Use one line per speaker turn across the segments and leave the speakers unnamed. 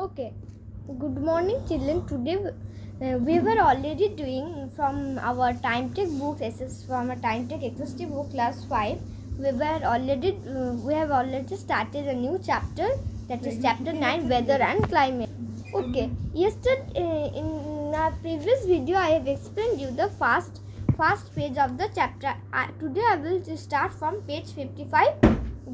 Okay, good morning children. Today we were already doing from our time tech book, from a time tech exhaustive book class 5. We have already started a new chapter, that is chapter 9, weather and climate. Okay, yesterday in our previous video I have explained you the first page of the chapter. Today I will start from page 55,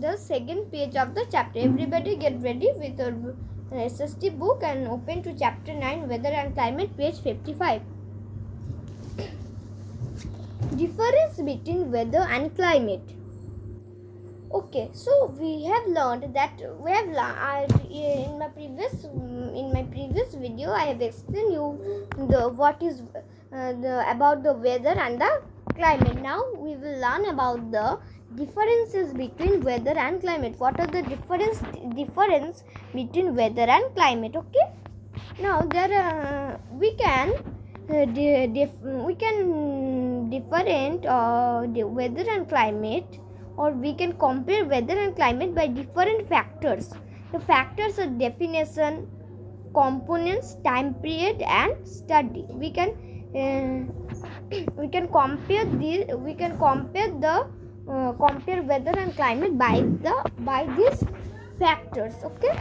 the second page of the chapter. Everybody get ready with your SST book and open to chapter 9, weather and climate, page 55. Difference between weather and climate. Okay, so we have learned that in my previous video I have explained you about the weather and the climate. Now we will learn about the differences between weather and climate. What are the difference between weather and climate? Okay, now we can different the weather and climate, or we can compare weather and climate by different factors. The factors are definition, components, time period, and study. We can compare weather and climate by these factors. Okay,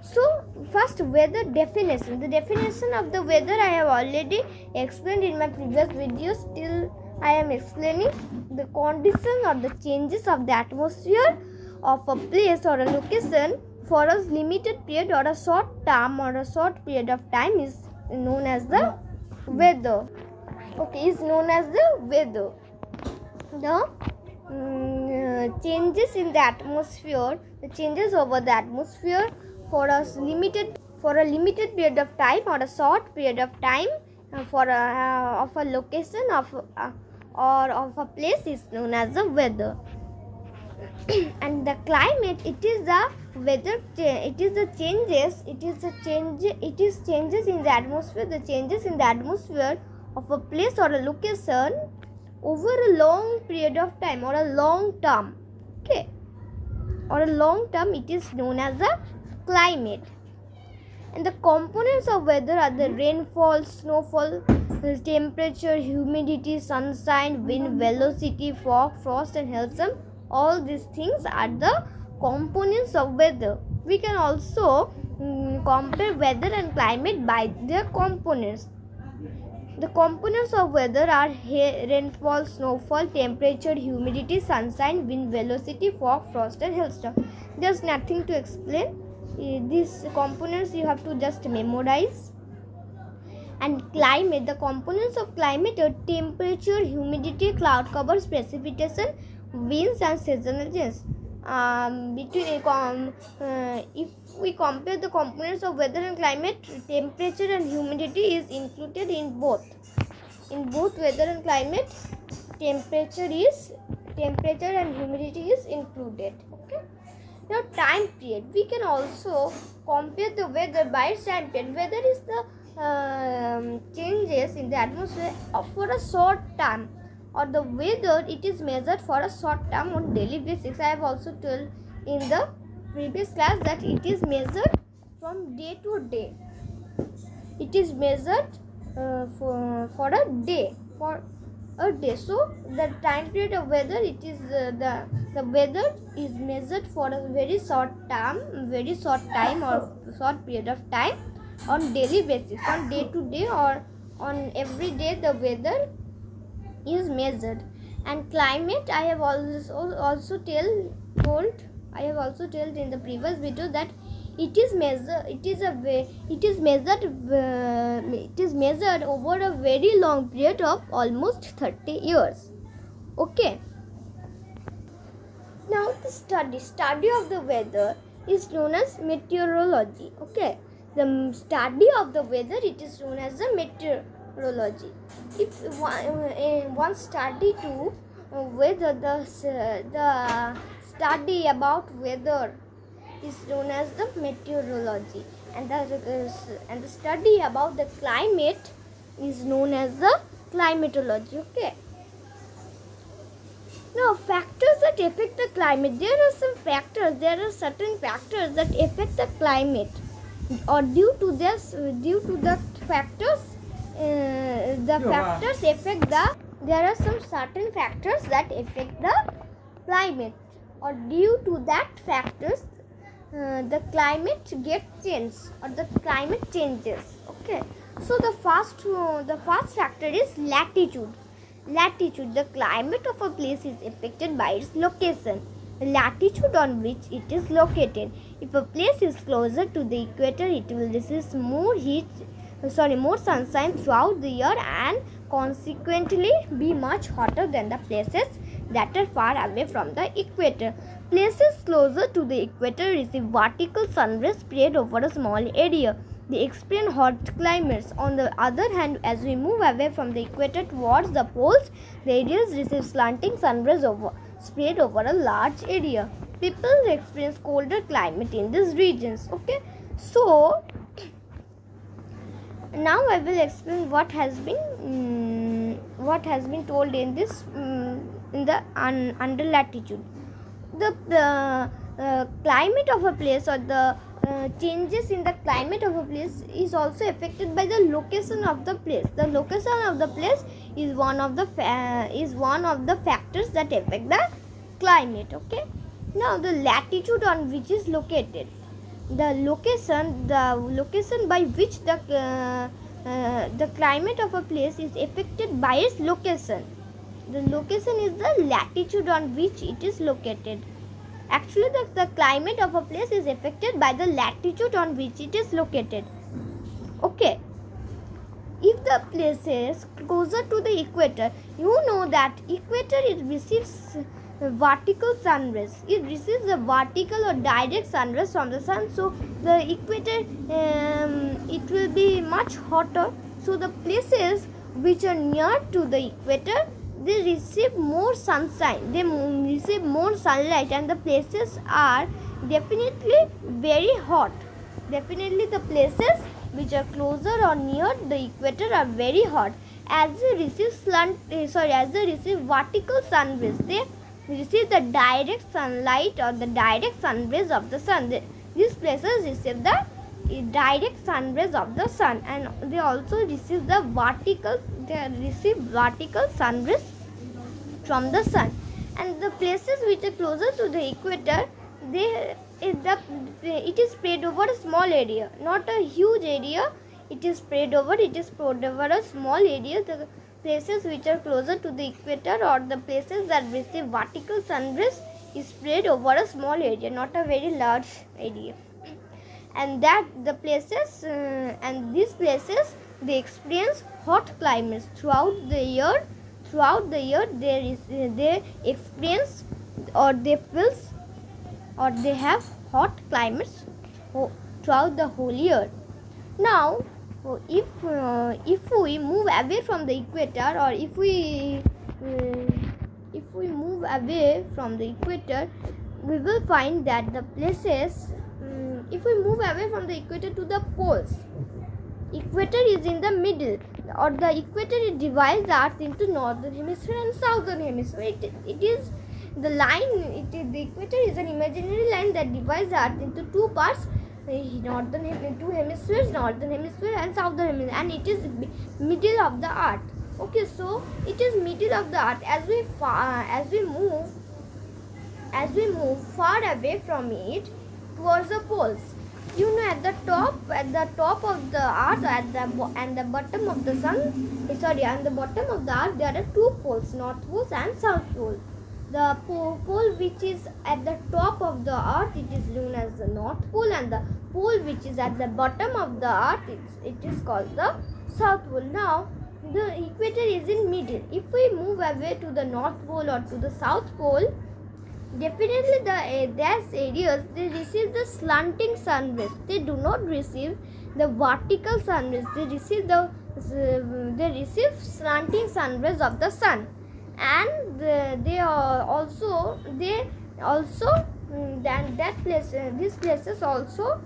so first, weather definition. The definition of the weather I have already explained in my previous videos. Still I am explaining the condition or the changes of the atmosphere of a place or a location for a limited period or a short term or a short period of time is known as the weather. Okay, is known as the weather. The changes in the atmosphere, the changes over the atmosphere for a limited period of time or a short period of time of a location or of a place is known as the weather. And the climate, it is the weather. It is changes in the atmosphere. The changes in the atmosphere of a place or a location over a long period of time or a long term. Okay, or a long term, it is known as the climate. And the components of weather are the rainfall, snowfall, temperature, humidity, sunshine, wind, velocity, fog, frost, and hailstorm. All these things are the components of weather. We can also compare weather and climate by their components. The components of weather are rainfall, snowfall, temperature, humidity, sunshine, wind, velocity, fog, frost, and hailstorm. There's nothing to explain. These components you have to just memorize. And climate, the components of climate are temperature, humidity, cloud cover, precipitation, winds, and seasonal change. If we compare the components of weather and climate, temperature and humidity is included in both. In both weather and climate, temperature and humidity is included. Okay. Now, time period. We can also compare the weather by its time period. Weather is the changes in the atmosphere for a short time, or the weather, it is measured for a short term on daily basis. I have also told in the previous class that it is measured from day to day. It is measured for a day. So the time period of weather, it is the weather is measured for a very short time or short period of time on daily basis, on day to day, or on every day the weather is measured. And climate, I have also told in the previous video that it is measured over a very long period of almost 30 years. Okay. Now the study of the weather is known as meteorology. Okay, the study of the weather, it is known as the meteorology. If one study to weather, the study about weather is known as the meteorology, and the study about the climate is known as the climatology. Okay. Now, factors that affect the climate. There are certain factors that affect the climate. or due to the factors, affect the. There are some certain factors that affect the climate, or due to that factors, the climate gets changed, or the climate changes. Okay, so the first factor is latitude. Latitude. The climate of a place is affected by its location, the latitude on which it is located. If a place is closer to the equator, it will receive more sunshine throughout the year and consequently be much hotter than the places that are far away from the equator. Places closer to the equator receive vertical sun rays spread over a small area. They experience hot climates. On the other hand, as we move away from the equator towards the poles, the areas receive slanting sun rays spread over a large area. People experience colder climate in these regions. Okay, so now I will explain what has been told in this in the under latitude. The climate of a place, or the changes in the climate of a place, is also affected by the location of the place. The location of the place is one of the factors that affect the climate. Okay, now the latitude on which is located. The location by which the climate of a place is affected by its location. The location is the latitude on which it is located. Actually, the climate of a place is affected by the latitude on which it is located. Okay, if the place is closer to the equator, you know that equator, it receives vertical sun rays. It receives the vertical or direct sun rays from the sun. So the equator, it will be much hotter. So the places which are near to the equator, they receive more sunshine, they receive more sunlight, and the places are definitely very hot. Definitely the places which are closer or near the equator are very hot. As they receive vertical sun rays, they receive the direct sunlight or the direct sun rays of the sun. These places receive the direct sun rays of the sun, and they also receive the vertical sun rays from the sun. And the places which are closer to the equator, it is spread over a small area, not a huge area. It is spread over a small area. The places which are closer to the equator, or the places that receive vertical sun rays, is spread over a small area, not a very large area. And these places, they experience hot climates throughout the year. They experience, or they have hot climates throughout the whole year. Now, if we move away from the equator, or if we move away from the equator, we will find that the places, if we move away from the equator to the poles, equator is in the middle, or the equator, it divides the earth into northern hemisphere and southern hemisphere. It is the line. The equator is an imaginary line that divides the earth into two parts, two hemispheres, northern hemisphere and southern hemisphere, and it is middle of the earth. Okay, so it is middle of the earth. As we move far away from it towards the poles, you know, at the top of the earth, and the bottom of the sun, and the bottom of the earth, there are two poles, north pole and south pole. The pole which is at the top of the earth, it is known as the north pole, and the pole which is at the bottom of the earth, it is called the south pole. Now, the equator is in middle. If we move away to the north pole or to the south pole, definitely these areas, they receive the slanting sun rays. They do not receive the vertical sun rays. They receive slanting sun rays of the sun, and these places also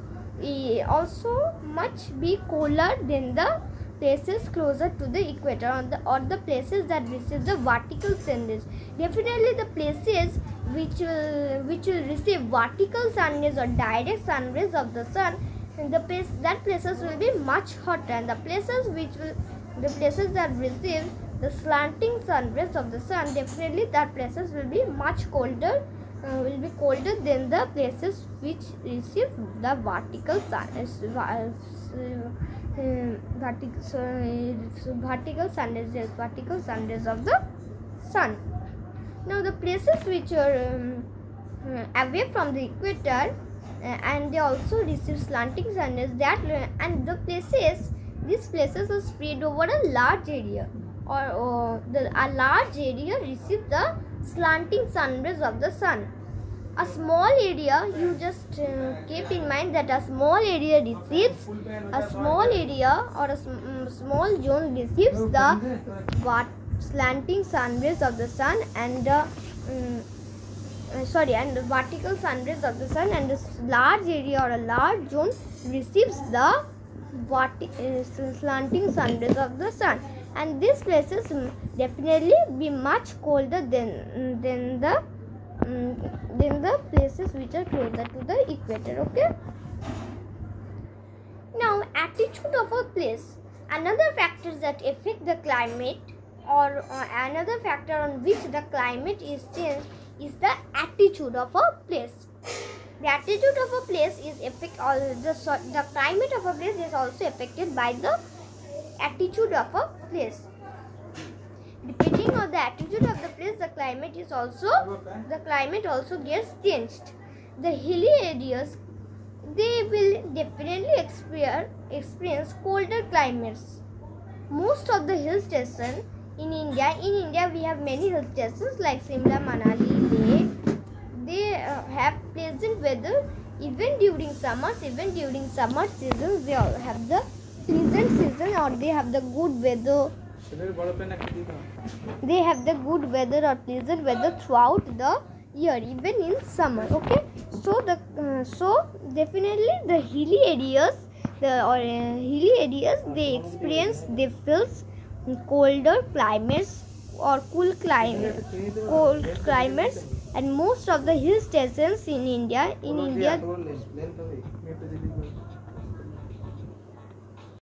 much be cooler than the places closer to the equator, or the places that receive the vertical sun rays. Definitely the places which will receive vertical sun rays or direct sun rays of the sun, that places will be much hotter, and the places that receive the slanting sun rays of the sun, definitely that places will be much colder, than the places which receive the vertical sun rays of the sun. Now the places which are away from the equator, and they also receive slanting sun rays, and these places are spread over a large area, or a large area receive the slanting sun rays of the sun. A small area, you just keep in mind that a small area receives, a small area or a small zone receives the slanting sun rays of the sun, and the vertical sun rays of the sun, and this large area or a large zone receives the slanting sun rays of the sun, and these places definitely be much colder than the places which are closer to the equator. Okay. Now, attitude of a place. Another factor that affect the climate, or another factor on which the climate is changed, is the attitude of a place. The attitude of a place is the climate of a place is also affected by the attitude of a place. Depending on the attitude of the place, the climate also gets changed. The hilly areas, they will definitely experience colder climates. Most of the hill stations in India we have many hill stations like Simla, Manali, Leh. They have pleasant weather even during summer season. They all have the pleasant season, or they have the good weather. They have the good weather or pleasant weather throughout the year, even in summer. Okay, so definitely the hilly areas, they feel colder climates or cold climates, and most of the hill stations in India